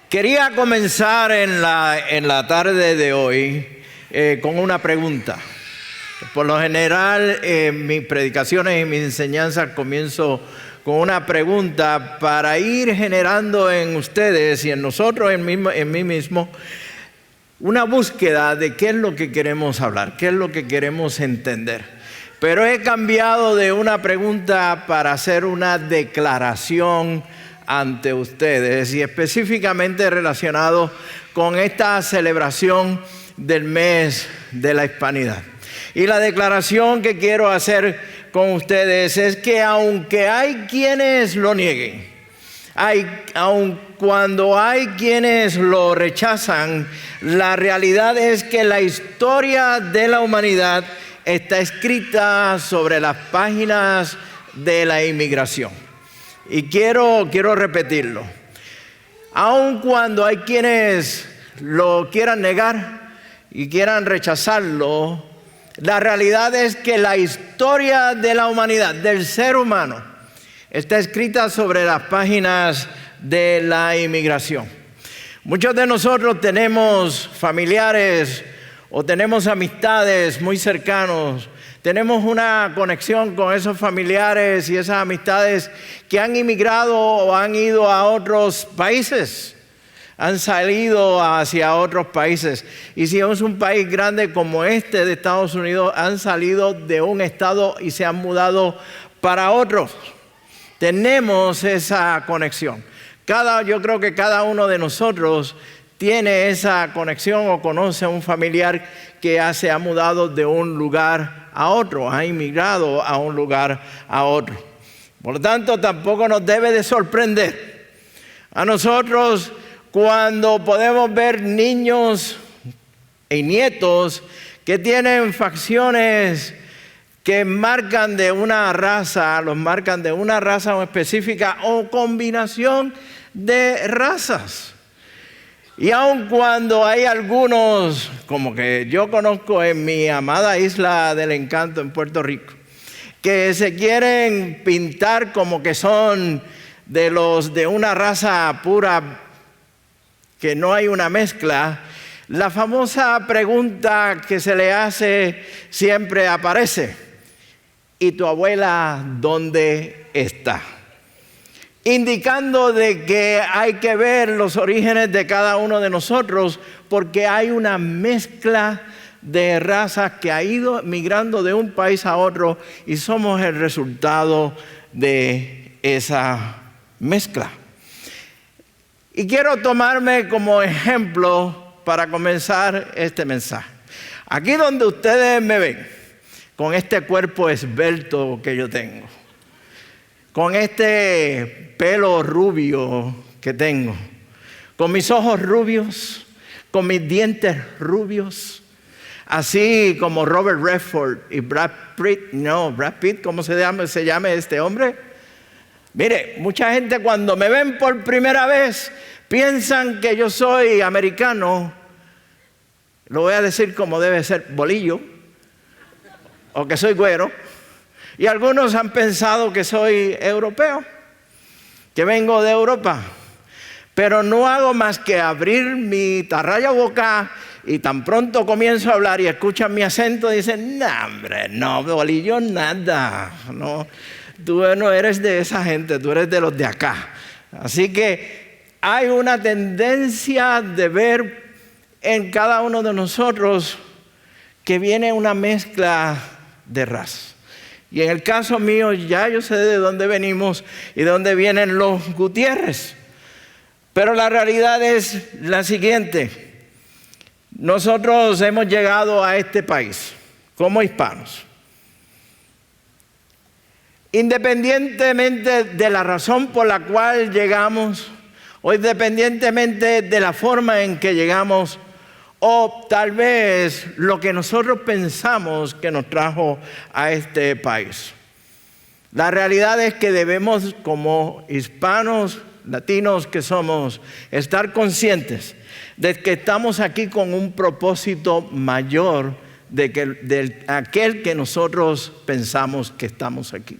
Quería comenzar en la tarde de hoy con una pregunta. Por lo general, mis predicaciones y mis enseñanzas comienzo con una pregunta para ir generando en ustedes y en nosotros, en mí mismo, una búsqueda de qué es lo que queremos hablar, qué es lo que queremos entender. Pero he cambiado de una pregunta para hacer una declaración ante ustedes y específicamente relacionado con esta celebración del mes de la Hispanidad. Y la declaración que quiero hacer con ustedes es que aunque hay quienes lo nieguen, aun cuando hay quienes lo rechazan, la realidad es que la historia de la humanidad está escrita sobre las páginas de la inmigración. Y quiero repetirlo. Aun cuando hay quienes lo quieran negar y quieran rechazarlo, la realidad es que la historia de la humanidad, del ser humano, está escrita sobre las páginas de la inmigración. Muchos de nosotros tenemos familiares o tenemos amistades muy cercanos. Tenemos una conexión con esos familiares y esas amistades que han inmigrado o han ido a otros países, han salido hacia otros países. Y si es un país grande como este de Estados Unidos, han salido de un estado y se han mudado para otros. Tenemos esa conexión. Yo creo que cada uno de nosotros tiene esa conexión o conoce a un familiar que se ha mudado de un lugar a otro, ha inmigrado a un lugar a otro. Por lo tanto, tampoco nos debe de sorprender a nosotros cuando podemos ver niños y nietos que tienen facciones que marcan de una raza, los marcan de una raza específica o combinación de razas. Y aun cuando hay algunos, como que yo conozco en mi amada Isla del Encanto en Puerto Rico, que se quieren pintar como que son de una raza pura, que no hay una mezcla, la famosa pregunta que se le hace siempre aparece: ¿y tu abuela dónde está? Indicando de que hay que ver los orígenes de cada uno de nosotros, porque hay una mezcla de razas que ha ido migrando de un país a otro y somos el resultado de esa mezcla. Y quiero tomarme como ejemplo para comenzar este mensaje. Aquí donde ustedes me ven, con este cuerpo esbelto que yo tengo, con este pelo rubio que tengo, con mis ojos rubios, con mis dientes rubios, así como Robert Redford y Brad Pitt, ¿cómo se llama este hombre? Mire, mucha gente cuando me ven por primera vez piensan que yo soy americano, lo voy a decir como debe ser, bolillo, o que soy güero. Y algunos han pensado que soy europeo, que vengo de Europa. Pero no hago más que abrir mi tarraya boca y tan pronto comienzo a hablar y escuchan mi acento y dicen: no, hombre, no, bolillo, nada. No, tú no eres de esa gente, tú eres de los de acá. Así que hay una tendencia de ver en cada uno de nosotros que viene una mezcla de razas. Y en el caso mío, ya yo sé de dónde venimos y de dónde vienen los Gutiérrez. Pero la realidad es la siguiente: nosotros hemos llegado a este país como hispanos. Independientemente de la razón por la cual llegamos, o independientemente de la forma en que llegamos, o tal vez lo que nosotros pensamos que nos trajo a este país. La realidad es que debemos, como hispanos, latinos que somos, estar conscientes de que estamos aquí con un propósito mayor de aquel que nosotros pensamos que estamos aquí.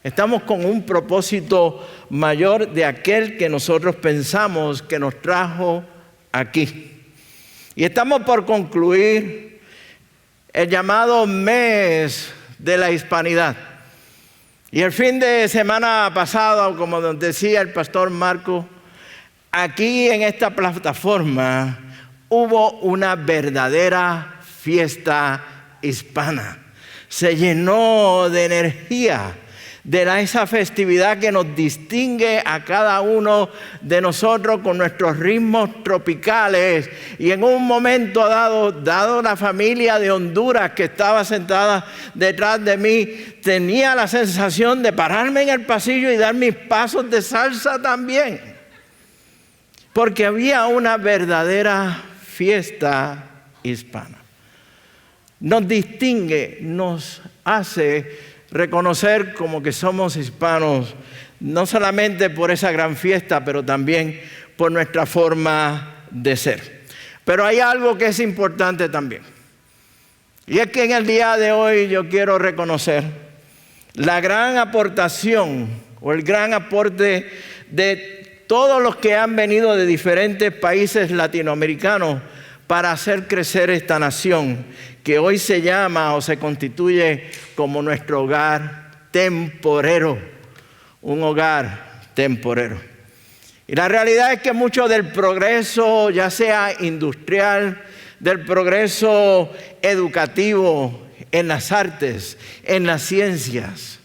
Estamos con un propósito mayor de aquel que nosotros pensamos que nos trajo aquí. Y estamos por concluir el llamado mes de la hispanidad. Y el fin de semana pasado, como nos decía el pastor Marco, aquí en esta plataforma hubo una verdadera fiesta hispana. Se llenó de energía de esa festividad que nos distingue a cada uno de nosotros con nuestros ritmos tropicales. Y en un momento dado la familia de Honduras que estaba sentada detrás de mí, tenía la sensación de pararme en el pasillo y dar mis pasos de salsa también. Porque había una verdadera fiesta hispana. Nos distingue, nos hace reconocer como que somos hispanos, no solamente por esa gran fiesta, pero también por nuestra forma de ser. Pero hay algo que es importante también. Y es que en el día de hoy yo quiero reconocer la gran aportación o el gran aporte de todos los que han venido de diferentes países latinoamericanos para hacer crecer esta nación que hoy se llama o se constituye como nuestro hogar temporero, un hogar temporero. Y la realidad es que mucho del progreso, ya sea industrial, del progreso educativo, en las artes, en las ciencias,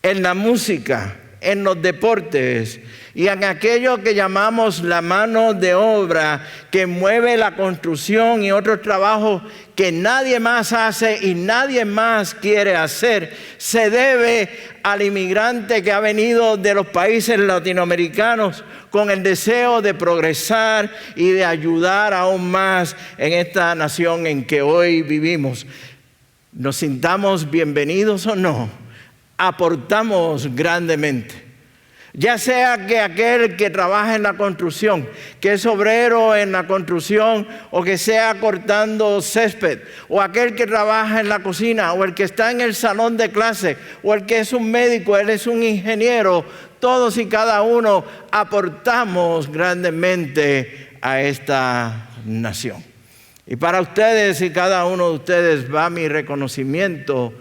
en la música, en los deportes y en aquello que llamamos la mano de obra que mueve la construcción y otros trabajos que nadie más hace y nadie más quiere hacer, se debe al inmigrante que ha venido de los países latinoamericanos con el deseo de progresar y de ayudar aún más en esta nación en que hoy vivimos. Nos sintamos bienvenidos o no, aportamos grandemente. Ya sea que aquel que trabaja en la construcción, que es obrero en la construcción, o que sea cortando césped, o aquel que trabaja en la cocina, o el que está en el salón de clase, o el que es un médico, él es un ingeniero, todos y cada uno aportamos grandemente a esta nación. Y para ustedes y cada uno de ustedes va mi reconocimiento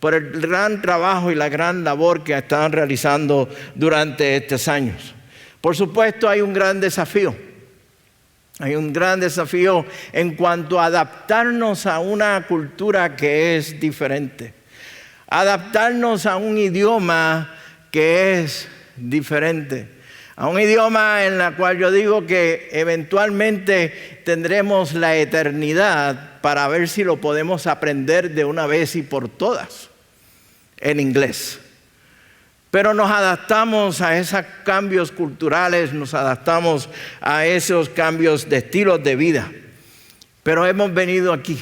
por el gran trabajo y la gran labor que están realizando durante estos años. Por supuesto, hay un gran desafío. Hay un gran desafío en cuanto a adaptarnos a una cultura que es diferente. Adaptarnos a un idioma que es diferente. A un idioma en el cual yo digo que eventualmente tendremos la eternidad para ver si lo podemos aprender de una vez y por todas en inglés. Pero nos adaptamos a esos cambios culturales, nos adaptamos a esos cambios de estilos de vida. Pero hemos venido aquí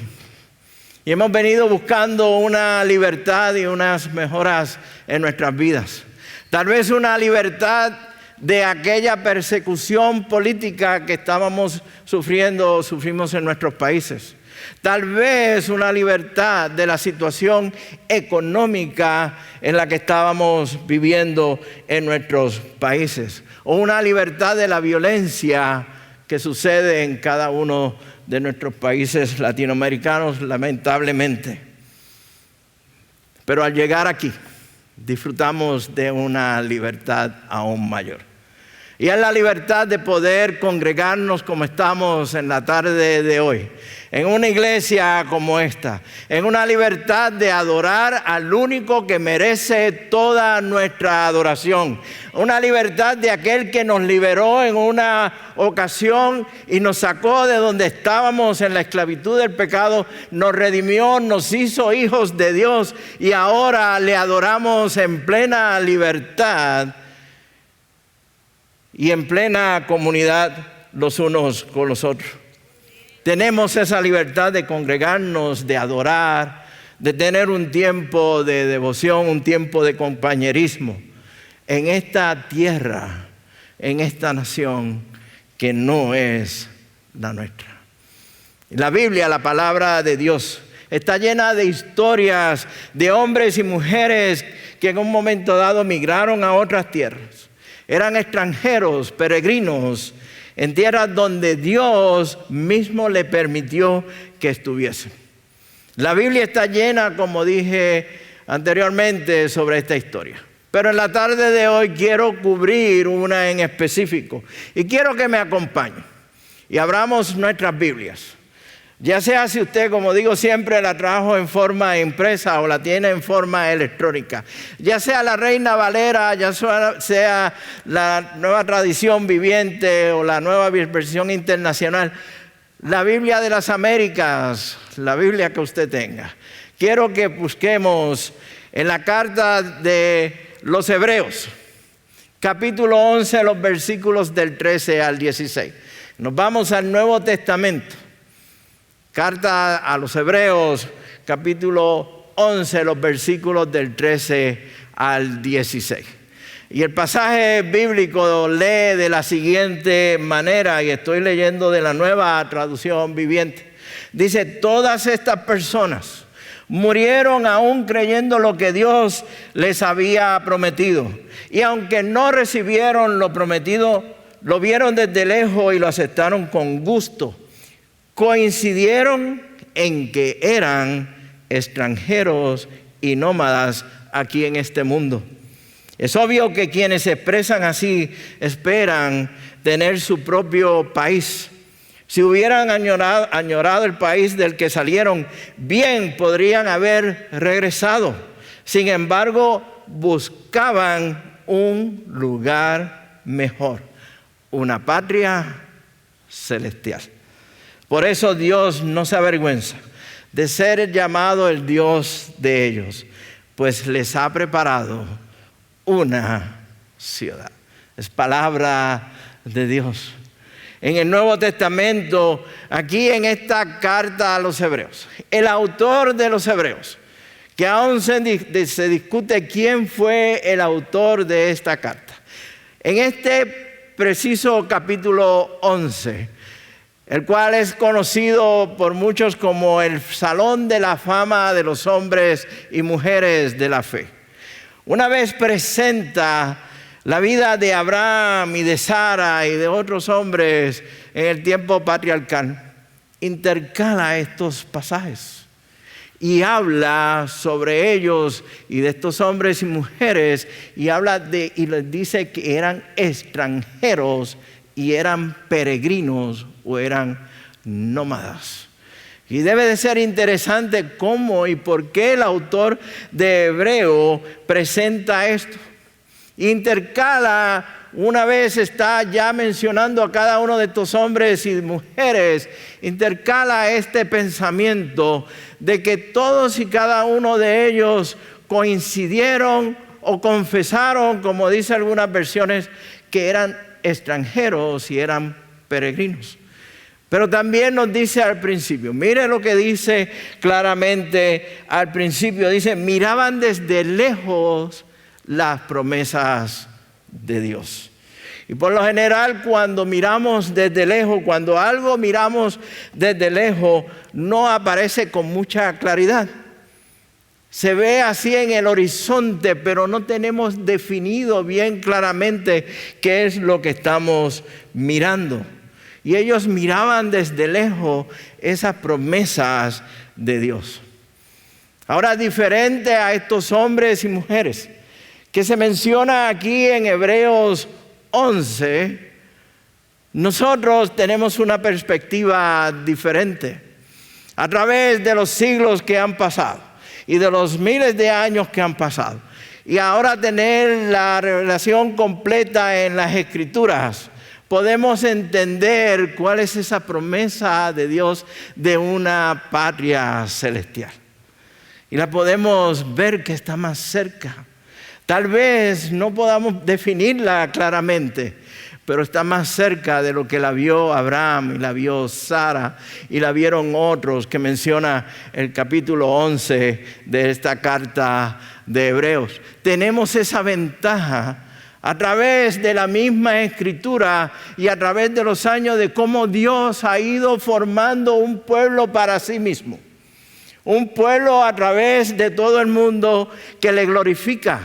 y hemos venido buscando una libertad y unas mejoras en nuestras vidas. Tal vez una libertad de aquella persecución política que sufrimos en nuestros países. Tal vez una libertad de la situación económica en la que estábamos viviendo en nuestros países. O una libertad de la violencia que sucede en cada uno de nuestros países latinoamericanos, lamentablemente. Pero al llegar aquí, disfrutamos de una libertad aún mayor. Y es la libertad de poder congregarnos como estamos en la tarde de hoy, en una iglesia como esta, en una libertad de adorar al único que merece toda nuestra adoración, una libertad de aquel que nos liberó en una ocasión y nos sacó de donde estábamos en la esclavitud del pecado, nos redimió, nos hizo hijos de Dios y ahora le adoramos en plena libertad y en plena comunidad los unos con los otros. Tenemos esa libertad de congregarnos, de adorar, de tener un tiempo de devoción, un tiempo de compañerismo en esta tierra, en esta nación que no es la nuestra. La Biblia, la palabra de Dios, está llena de historias de hombres y mujeres que en un momento dado migraron a otras tierras. Eran extranjeros, peregrinos, en tierras donde Dios mismo le permitió que estuviesen. La Biblia está llena, como dije anteriormente, sobre esta historia. Pero en la tarde de hoy quiero cubrir una en específico y quiero que me acompañe y abramos nuestras Biblias. Ya sea si usted, como digo siempre, la trajo en forma impresa o la tiene en forma electrónica. Ya sea la Reina Valera, ya sea la Nueva Tradición Viviente o la Nueva Versión Internacional. La Biblia de las Américas, la Biblia que usted tenga. Quiero que busquemos en la carta de los Hebreos, capítulo 11, los versículos del 13 al 16. Nos vamos al Nuevo Testamento. Carta a los Hebreos, capítulo 11, los versículos del 13 al 16. Y el pasaje bíblico lee de la siguiente manera, y estoy leyendo de la Nueva Traducción Viviente. Dice, todas estas personas murieron aún creyendo lo que Dios les había prometido. Y aunque no recibieron lo prometido, lo vieron desde lejos y lo aceptaron con gusto. Coincidieron en que eran extranjeros y nómadas aquí en este mundo. Es obvio que quienes se expresan así esperan tener su propio país. Si hubieran añorado el país del que salieron, bien podrían haber regresado. Sin embargo, buscaban un lugar mejor, una patria celestial. Por eso Dios no se avergüenza de ser llamado el Dios de ellos, pues les ha preparado una ciudad. Es palabra de Dios. En el Nuevo Testamento, aquí en esta carta a los Hebreos, el autor de los Hebreos, que aún se discute quién fue el autor de esta carta. En este preciso capítulo 11, el cual es conocido por muchos como el Salón de la Fama de los hombres y mujeres de la fe, una vez presenta la vida de Abraham y de Sara y de otros hombres en el tiempo patriarcal, intercala estos pasajes y habla sobre ellos y de estos hombres y mujeres y les dice que eran extranjeros y eran peregrinos o eran nómadas. Y debe de ser interesante cómo y por qué el autor de Hebreo presenta esto. Intercala, una vez está ya mencionando a cada uno de estos hombres y mujeres, intercala este pensamiento de que todos y cada uno de ellos coincidieron o confesaron, como dice algunas versiones, que eran extranjeros y eran peregrinos. Pero también nos dice al principio, mire lo que dice claramente al principio, dice, miraban desde lejos las promesas de Dios. Y por lo general cuando miramos desde lejos, cuando algo miramos desde lejos, no aparece con mucha claridad. Se ve así en el horizonte, pero no tenemos definido bien claramente qué es lo que estamos mirando. Y ellos miraban desde lejos esas promesas de Dios. Ahora, diferente a estos hombres y mujeres que se menciona aquí en Hebreos 11, nosotros tenemos una perspectiva diferente. A través de los siglos que han pasado y de los miles de años que han pasado, y ahora tener la revelación completa en las Escrituras, podemos entender cuál es esa promesa de Dios de una patria celestial. Y la podemos ver que está más cerca. Tal vez no podamos definirla claramente, pero está más cerca de lo que la vio Abraham y la vio Sara y la vieron otros que menciona el capítulo 11 de esta carta de Hebreos. Tenemos esa ventaja a través de la misma Escritura y a través de los años de cómo Dios ha ido formando un pueblo para sí mismo. Un pueblo a través de todo el mundo que le glorifica.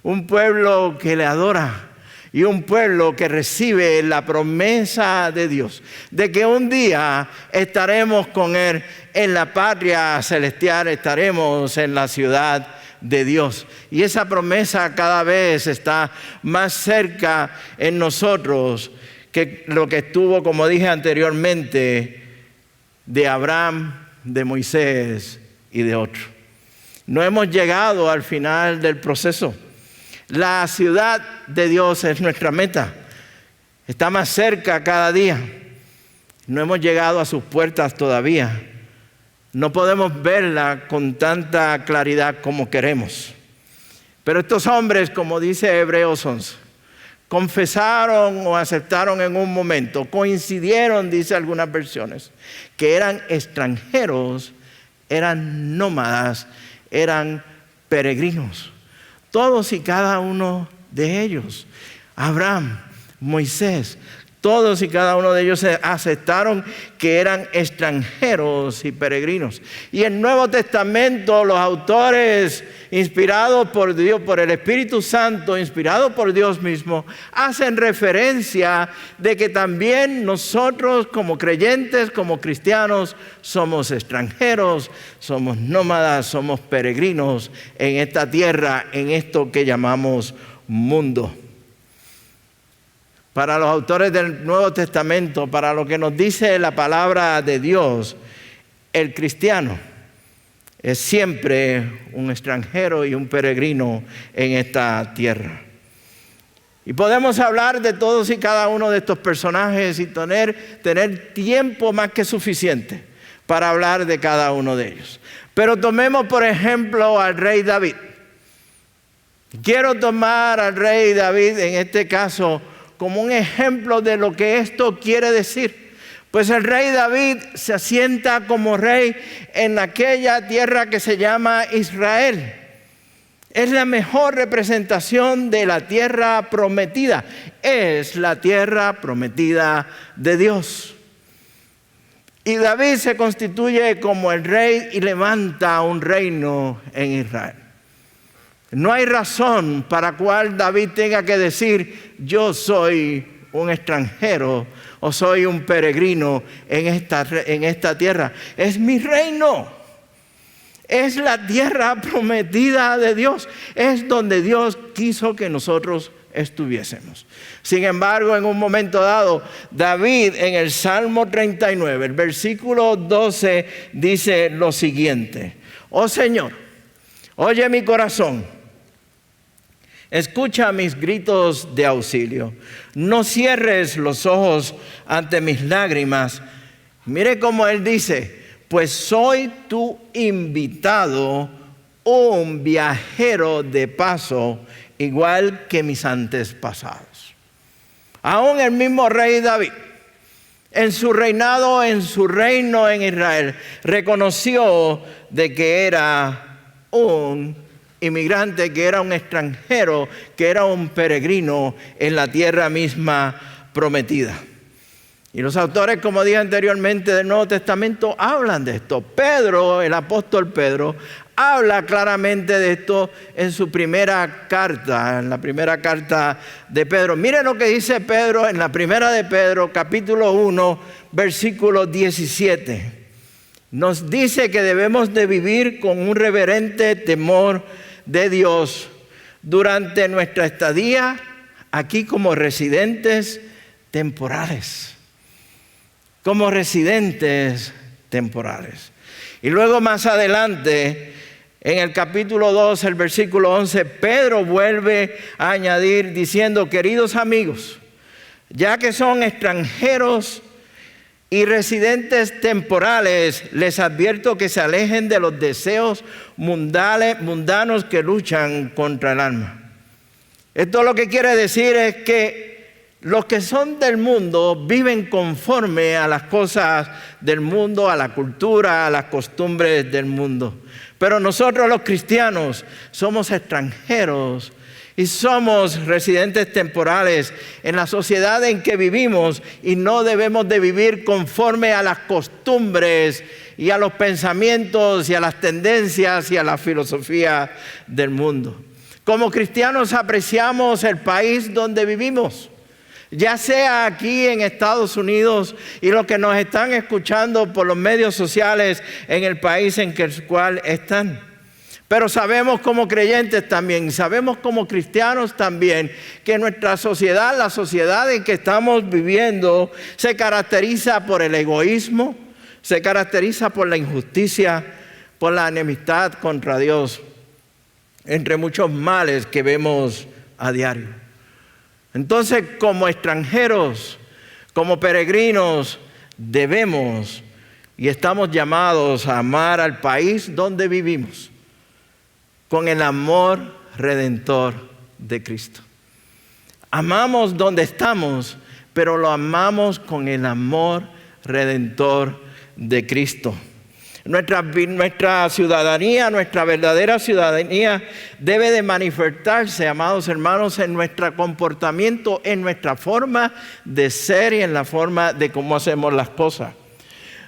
Un pueblo que le adora. Y un pueblo que recibe la promesa de Dios, de que un día estaremos con Él en la patria celestial, estaremos en la ciudad de Dios. Y esa promesa cada vez está más cerca en nosotros que lo que estuvo, como dije anteriormente, de Abraham, de Moisés y de otros. No hemos llegado al final del proceso. La ciudad de Dios es nuestra meta. Está más cerca cada día. No hemos llegado a sus puertas todavía. No podemos verla con tanta claridad como queremos. Pero estos hombres, como dice Hebreos 11, confesaron o aceptaron en un momento, coincidieron, dice algunas versiones, que eran extranjeros, eran nómadas, eran peregrinos. Todos y cada uno de ellos, Abraham, Moisés, todos y cada uno de ellos aceptaron que eran extranjeros y peregrinos. Y en el Nuevo Testamento los autores inspirados por Dios, por el Espíritu Santo, inspirados por Dios mismo, hacen referencia de que también nosotros como creyentes, como cristianos, somos extranjeros, somos nómadas, somos peregrinos en esta tierra, en esto que llamamos mundo. Para los autores del Nuevo Testamento, para lo que nos dice la palabra de Dios, el cristiano es siempre un extranjero y un peregrino en esta tierra. Y podemos hablar de todos y cada uno de estos personajes y tener tiempo más que suficiente para hablar de cada uno de ellos. Pero tomemos por ejemplo al rey David. Quiero tomar al rey David en este caso como un ejemplo de lo que esto quiere decir. Pues el rey David se asienta como rey en aquella tierra que se llama Israel. Es la mejor representación de la tierra prometida. Es la tierra prometida de Dios. Y David se constituye como el rey y levanta un reino en Israel. No hay razón para cual David tenga que decir, yo soy un extranjero o soy un peregrino en esta tierra. Es mi reino. Es la tierra prometida de Dios. Es donde Dios quiso que nosotros estuviésemos. Sin embargo, en un momento dado, David en el Salmo 39, el versículo 12, dice lo siguiente. Oh Señor, oye mi corazón. Escucha mis gritos de auxilio. No cierres los ojos ante mis lágrimas. Mire cómo él dice, pues soy tu invitado, un viajero de paso, igual que mis antepasados. Aún el mismo rey David, en su reinado, en su reino en Israel, reconoció de que era un inmigrante, que era un extranjero, que era un peregrino en la tierra misma prometida. Y los autores, como dije anteriormente, del Nuevo Testamento hablan de esto. Pedro, el apóstol Pedro, habla claramente de esto en su primera carta, en la primera carta de Pedro. Miren lo que dice Pedro en la primera de Pedro, capítulo 1, versículo 17. Nos dice que debemos de vivir con un reverente temor de Dios durante nuestra estadía aquí como residentes temporales. Como residentes temporales. Y luego más adelante, en el capítulo 2, el versículo 11, Pedro vuelve a añadir diciendo, queridos amigos, ya que son extranjeros y residentes temporales, les advierto que se alejen de los deseos mundanos que luchan contra el alma. Esto lo que quiere decir es que los que son del mundo viven conforme a las cosas del mundo, a la cultura, a las costumbres del mundo. Pero nosotros los cristianos somos extranjeros y somos residentes temporales en la sociedad en que vivimos y no debemos de vivir conforme a las costumbres y a los pensamientos y a las tendencias y a la filosofía del mundo. Como cristianos apreciamos el país donde vivimos, ya sea aquí en Estados Unidos y los que nos están escuchando por los medios sociales en el país en el cual están. Pero sabemos como creyentes también, sabemos como cristianos también, que nuestra sociedad, la sociedad en que estamos viviendo, se caracteriza por el egoísmo, se caracteriza por la injusticia, por la enemistad contra Dios, entre muchos males que vemos a diario. Entonces, como extranjeros, como peregrinos, debemos y estamos llamados a amar al país donde vivimos con el amor redentor de Cristo. Amamos donde estamos, pero lo amamos con el amor redentor de Cristo. Nuestra ciudadanía, nuestra verdadera ciudadanía debe de manifestarse, amados hermanos, en nuestro comportamiento, en nuestra forma de ser y en la forma de cómo hacemos las cosas.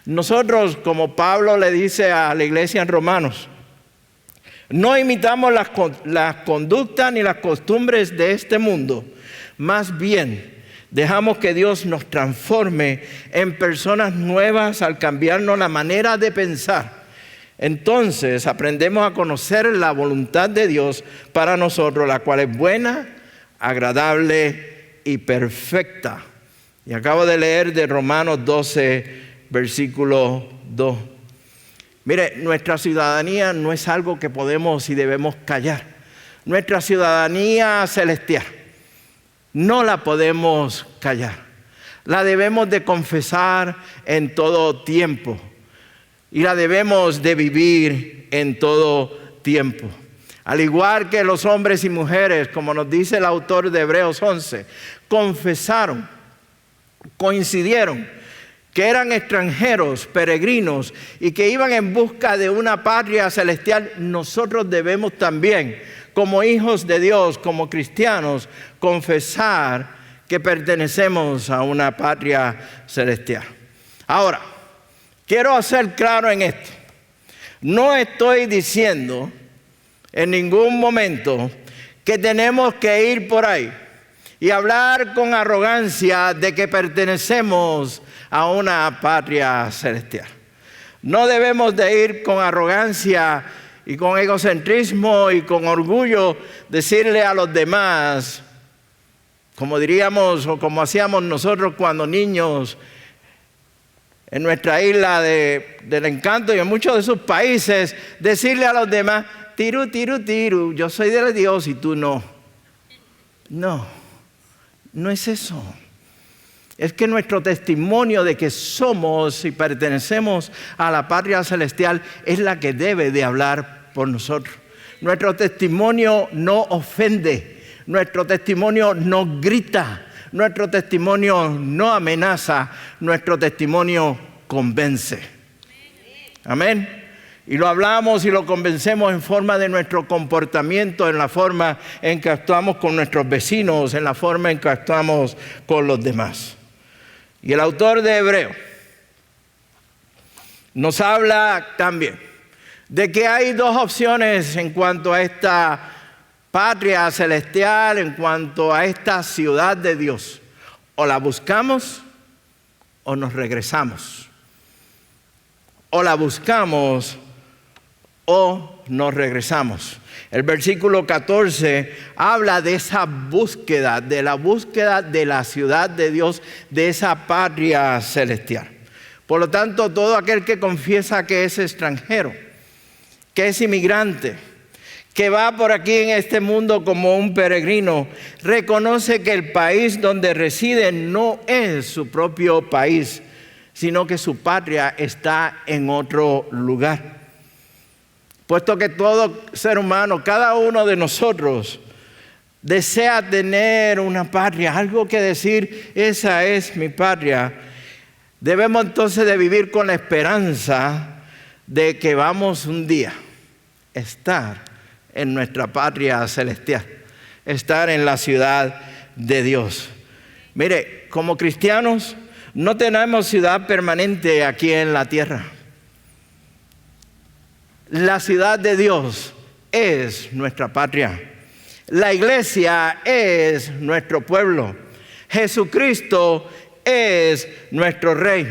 Nosotros, como Pablo le dice a la iglesia en Romanos, no imitamos las conductas ni las costumbres de este mundo, más bien dejamos que Dios nos transforme en personas nuevas al cambiarnos la manera de pensar. Entonces aprendemos a conocer la voluntad de Dios para nosotros, la cual es buena, agradable y perfecta. Y acabo de leer de Romanos 12, versículo 2. Mire, nuestra ciudadanía no es algo que podemos y debemos callar. Nuestra ciudadanía celestial no la podemos callar. La debemos de confesar en todo tiempo y la debemos de vivir en todo tiempo. Al igual que los hombres y mujeres, como nos dice el autor de Hebreos 11, confesaron, coincidieron, que eran extranjeros, peregrinos y que iban en busca de una patria celestial, nosotros debemos también, como hijos de Dios, como cristianos, confesar que pertenecemos a una patria celestial. Ahora, quiero hacer claro en esto, no estoy diciendo en ningún momento que tenemos que ir por ahí y hablar con arrogancia de que pertenecemos a una patria celestial. No debemos de ir con arrogancia y con egocentrismo y con orgullo decirle a los demás, como diríamos o como hacíamos nosotros cuando niños en nuestra isla del encanto y en muchos de sus países, decirle a los demás, tiru, tiru, tiru, yo soy de Dios y tú no. No, no es eso. Es que nuestro testimonio de que somos y pertenecemos a la patria celestial es la que debe de hablar por nosotros. Nuestro testimonio no ofende, nuestro testimonio no grita, nuestro testimonio no amenaza, nuestro testimonio convence. Amén. Y lo hablamos y lo convencemos en forma de nuestro comportamiento, en la forma en que actuamos con nuestros vecinos, en la forma en que actuamos con los demás. Y el autor de Hebreos nos habla también de que hay dos opciones en cuanto a esta patria celestial, en cuanto a esta ciudad de Dios. O la buscamos o nos regresamos. O la buscamos o nos regresamos. El versículo 14 habla de esa búsqueda, de la búsqueda de la ciudad de Dios, de esa patria celestial. Por lo tanto, todo aquel que confiesa que es extranjero, que es inmigrante, que va por aquí en este mundo como un peregrino, reconoce que el país donde reside no es su propio país, sino que su patria está en otro lugar. Puesto que todo ser humano, cada uno de nosotros, desea tener una patria, algo que decir, esa es mi patria, debemos entonces de vivir con la esperanza de que vamos un día a estar en nuestra patria celestial. estar en la ciudad de Dios. Mire, como cristianos no tenemos ciudad permanente aquí en la tierra. La ciudad de Dios es nuestra patria. La iglesia es nuestro pueblo. Jesucristo es nuestro Rey.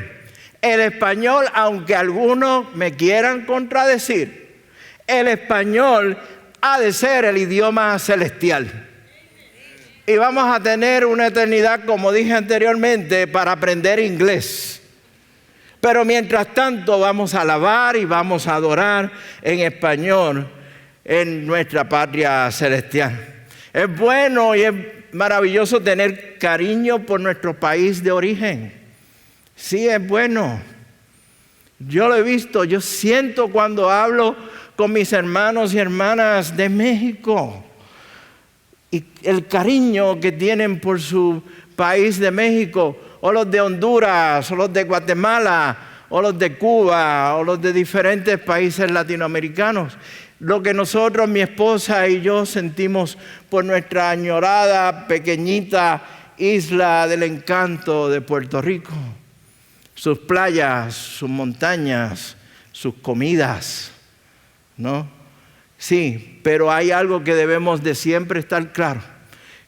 El español, aunque algunos me quieran contradecir, el español ha de ser el idioma celestial. Y vamos a tener una eternidad, como dije anteriormente, para aprender inglés. Pero mientras tanto vamos a alabar y vamos a adorar en español en nuestra patria celestial. Es bueno y es maravilloso tener cariño por nuestro país de origen. Sí, es bueno. Yo lo he visto, yo siento cuando hablo con mis hermanos y hermanas de México. Y el cariño que tienen por su país de México, o los de Honduras, o los de Guatemala, o los de Cuba, o los de diferentes países latinoamericanos. Lo que nosotros, mi esposa y yo, sentimos por nuestra añorada, pequeñita isla del encanto de Puerto Rico. Sus playas, sus montañas, sus comidas, ¿no? Sí, pero hay algo que debemos de siempre estar claro,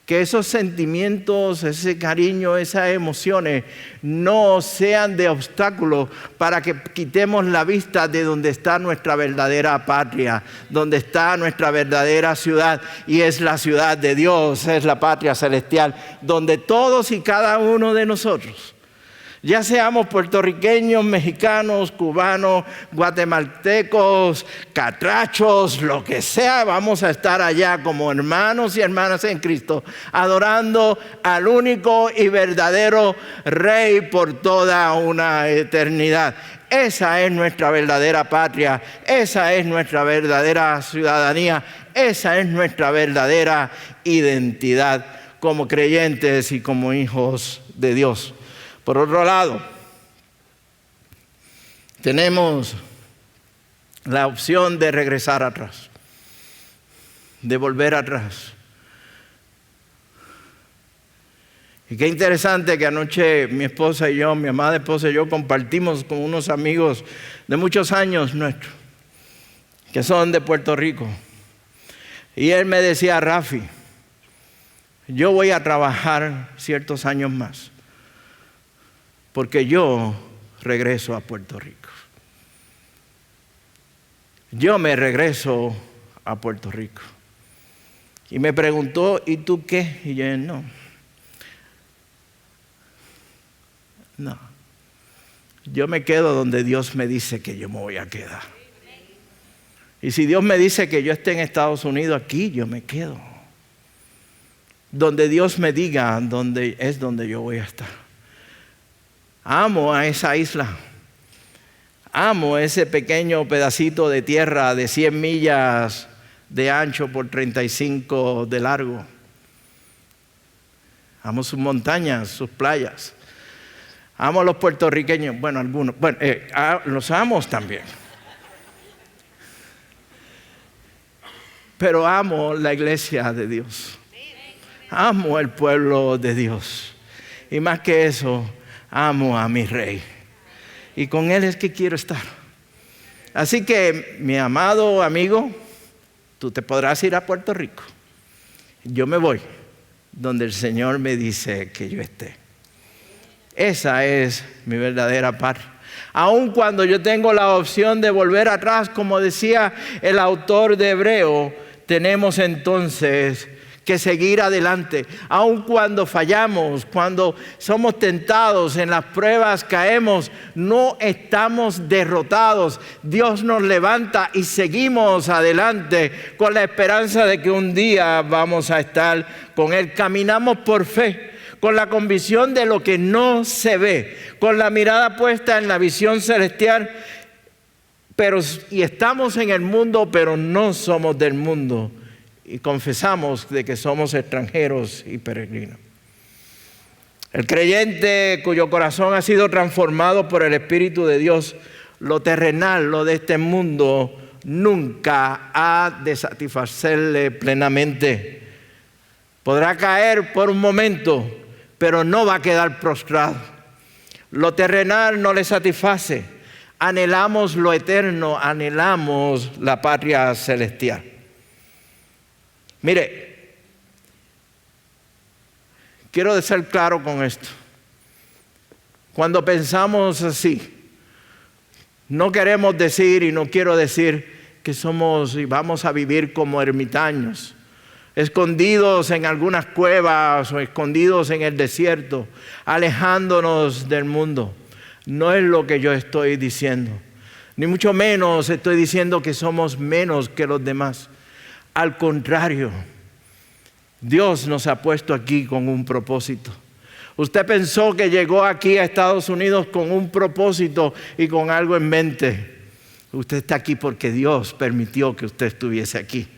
que esos sentimientos, ese cariño, esas emociones no sean de obstáculo para que quitemos la vista de donde está nuestra verdadera patria, donde está nuestra verdadera ciudad, y es la ciudad de Dios, es la patria celestial, donde todos y cada uno de nosotros, ya seamos puertorriqueños, mexicanos, cubanos, guatemaltecos, catrachos, lo que sea, vamos a estar allá como hermanos y hermanas en Cristo, adorando al único y verdadero Rey por toda una eternidad. Esa es nuestra verdadera patria, esa es nuestra verdadera ciudadanía, esa es nuestra verdadera identidad como creyentes y como hijos de Dios. Por otro lado, tenemos la opción de regresar atrás, de volver atrás. Y qué interesante que anoche mi esposa y yo, mi amada esposa y yo, compartimos con unos amigos de muchos años nuestros, que son de Puerto Rico. Y él me decía: Rafi, yo voy a trabajar ciertos años más, porque yo regreso a Puerto Rico. Yo me regreso a Puerto Rico. Y me preguntó: ¿y tú qué? Y yo: no. Yo me quedo donde Dios me dice que yo me voy a quedar. Y si Dios me dice que yo esté en Estados Unidos, aquí yo me quedo. Donde Dios me diga, es donde yo voy a estar. Amo a esa isla. Amo ese pequeño pedacito de tierra de 100 millas de ancho por 35 de largo. Amo sus montañas, sus playas. Amo a los puertorriqueños. Bueno, algunos. Bueno, los amo también. Pero amo la iglesia de Dios. Amo el pueblo de Dios. Y más que eso, amo a mi Rey. Y con Él es que quiero estar. Así que, mi amado amigo, tú te podrás ir a Puerto Rico. Yo me voy donde el Señor me dice que yo esté. Esa es mi verdadera patria. Aun cuando yo tengo la opción de volver atrás, como decía el autor de Hebreo, tenemos entonces que seguir adelante. Aun cuando fallamos, cuando somos tentados, en las pruebas caemos, no estamos derrotados. Dios nos levanta y seguimos adelante con la esperanza de que un día vamos a estar con Él. Caminamos por fe, con la convicción de lo que no se ve, con la mirada puesta en la visión celestial. Y estamos en el mundo, pero no somos del mundo. Y confesamos de que somos extranjeros y peregrinos. El creyente cuyo corazón ha sido transformado por el Espíritu de Dios, lo terrenal, lo de este mundo, nunca ha de satisfacerle plenamente. Podrá caer por un momento, pero no va a quedar prostrado. Lo terrenal no le satisface. Anhelamos lo eterno, anhelamos la patria celestial. Mire, quiero ser claro con esto. Cuando pensamos así, no queremos decir y no quiero decir que somos y vamos a vivir como ermitaños, escondidos en algunas cuevas o escondidos en el desierto, alejándonos del mundo. No es lo que yo estoy diciendo, ni mucho menos estoy diciendo que somos menos que los demás. Al contrario, Dios nos ha puesto aquí con un propósito. Usted pensó que llegó aquí a Estados Unidos con un propósito y con algo en mente. Usted está aquí porque Dios permitió que usted estuviese aquí.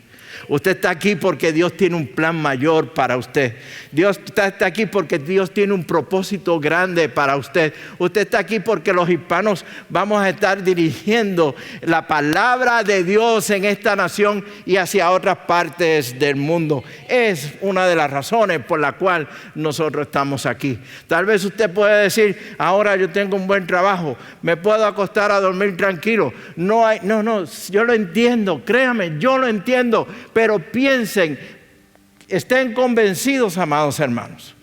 Usted está aquí porque Dios tiene un plan mayor para usted. Dios está aquí porque Dios tiene un propósito grande para usted. Usted está aquí porque los hispanos vamos a estar dirigiendo la palabra de Dios en esta nación y hacia otras partes del mundo. Es una de las razones por la cual nosotros estamos aquí. Tal vez usted puede decir, ahora yo tengo un buen trabajo, me puedo acostar a dormir tranquilo. No, yo lo entiendo, créame, yo lo entiendo. Pero piensen, estén convencidos, amados hermanos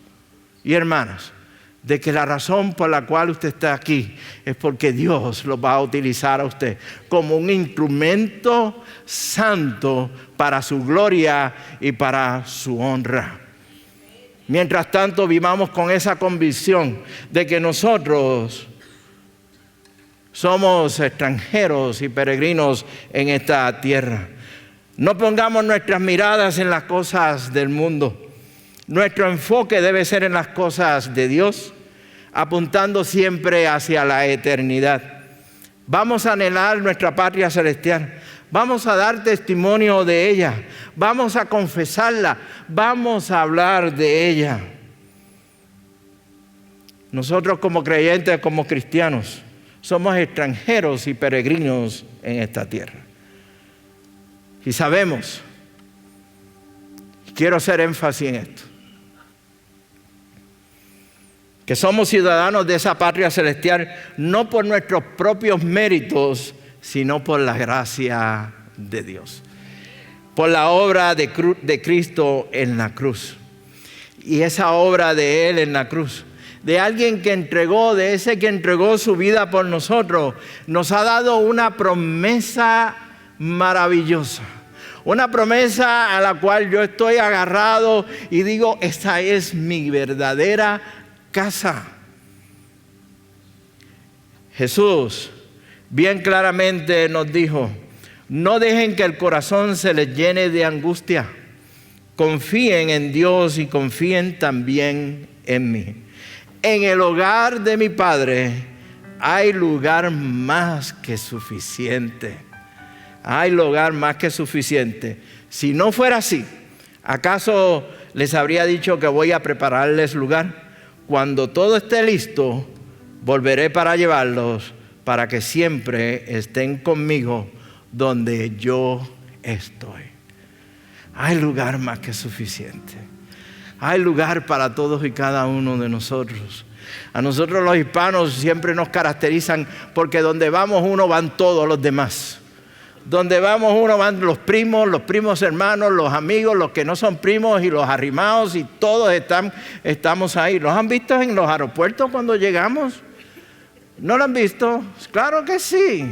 y hermanas, de que la razón por la cual usted está aquí es porque Dios lo va a utilizar a usted como un instrumento santo para su gloria y para su honra. Mientras tanto, vivamos con esa convicción de que nosotros somos extranjeros y peregrinos en esta tierra. No pongamos nuestras miradas en las cosas del mundo. Nuestro enfoque debe ser en las cosas de Dios, apuntando siempre hacia la eternidad. Vamos a anhelar nuestra patria celestial. Vamos a dar testimonio de ella. Vamos a confesarla. Vamos a hablar de ella. Nosotros como creyentes, como cristianos, somos extranjeros y peregrinos en esta tierra. Y sabemos, quiero hacer énfasis en esto, que somos ciudadanos de esa patria celestial no por nuestros propios méritos, sino por la gracia de Dios, por la obra de Cristo en la cruz. Y esa obra de Él en la cruz, de alguien que entregó, de ese que entregó su vida por nosotros, nos ha dado una promesa maravillosa. Una promesa a la cual yo estoy agarrado y digo, esta es mi verdadera casa. Jesús bien claramente nos dijo, no dejen que el corazón se les llene de angustia. Confíen en Dios y confíen también en mí. En el hogar de mi Padre hay lugar más que suficiente. Hay lugar más que suficiente. Si no fuera así, ¿acaso les habría dicho que voy a prepararles lugar? Cuando todo esté listo, volveré para llevarlos, para que siempre estén conmigo donde yo estoy. Hay lugar más que suficiente. Hay lugar para todos y cada uno de nosotros. A nosotros los hispanos siempre nos caracterizan porque donde vamos uno van todos los demás. Donde vamos uno van los primos hermanos, los amigos, los que no son primos y los arrimados y todos estamos ahí. ¿Los han visto en los aeropuertos cuando llegamos? ¿No lo han visto? Claro que sí.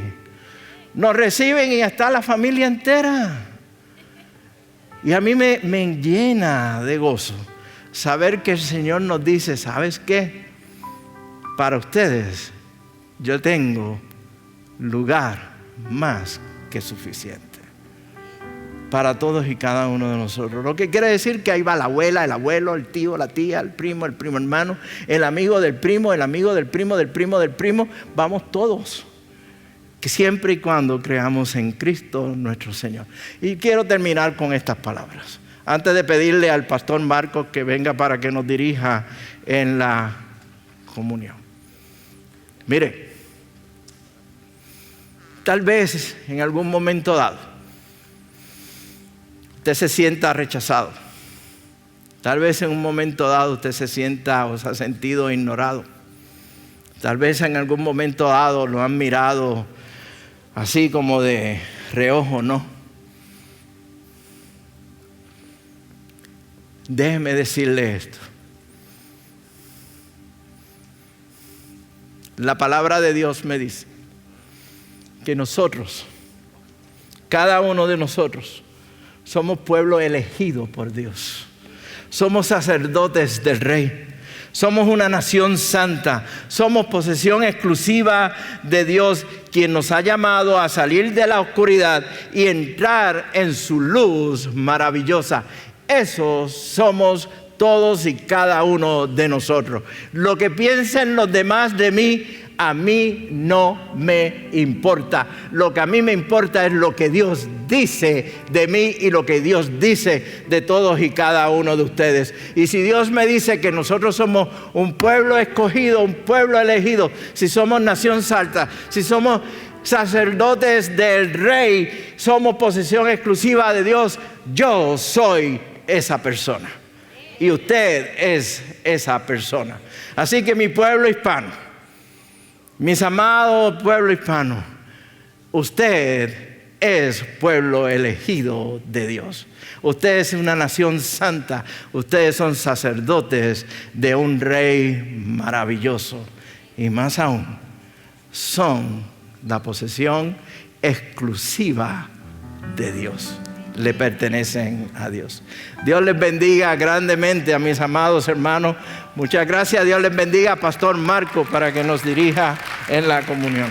Nos reciben y está la familia entera. Y a mí me llena de gozo saber que el Señor nos dice, ¿sabes qué? Para ustedes yo tengo lugar más que suficiente para todos y cada uno de nosotros. Lo que quiere decir que ahí va la abuela, el abuelo, el tío, la tía, el primo hermano, el amigo del primo, el amigo del primo, del primo, del primo. Vamos todos, que siempre y cuando creamos en Cristo nuestro Señor. Y quiero terminar con estas palabras, antes de pedirle al pastor Marcos que venga para que nos dirija en la comunión. Mire, tal vez en algún momento dado usted se sienta rechazado, Tal vez en un momento dado usted se sienta o se ha sentido ignorado. Tal vez en algún momento dado lo han mirado así como de reojo, ¿no? Déjeme decirle esto. La palabra de Dios me dice que nosotros, cada uno de nosotros, somos pueblo elegido por Dios. Somos sacerdotes del Rey. Somos una nación santa. Somos posesión exclusiva de Dios, quien nos ha llamado a salir de la oscuridad y entrar en su luz maravillosa. Esos somos todos y cada uno de nosotros. Lo que piensen los demás de mí, a mí no me importa. Lo que a mí me importa es lo que Dios dice de mí y lo que Dios dice de todos y cada uno de ustedes. Y si Dios me dice que nosotros somos un pueblo escogido, un pueblo elegido, si somos nación santa, si somos sacerdotes del Rey, somos posesión exclusiva de Dios, yo soy esa persona. Y usted es esa persona. Así que mi pueblo hispano, mis amados pueblo hispano, usted es pueblo elegido de Dios. Usted es una nación santa. Ustedes son sacerdotes de un Rey maravilloso. Y más aún, son la posesión exclusiva de Dios. Le pertenecen a Dios. Dios les bendiga grandemente a mis amados hermanos. Muchas gracias. Dios les bendiga a Pastor Marco para que nos dirija en la comunión.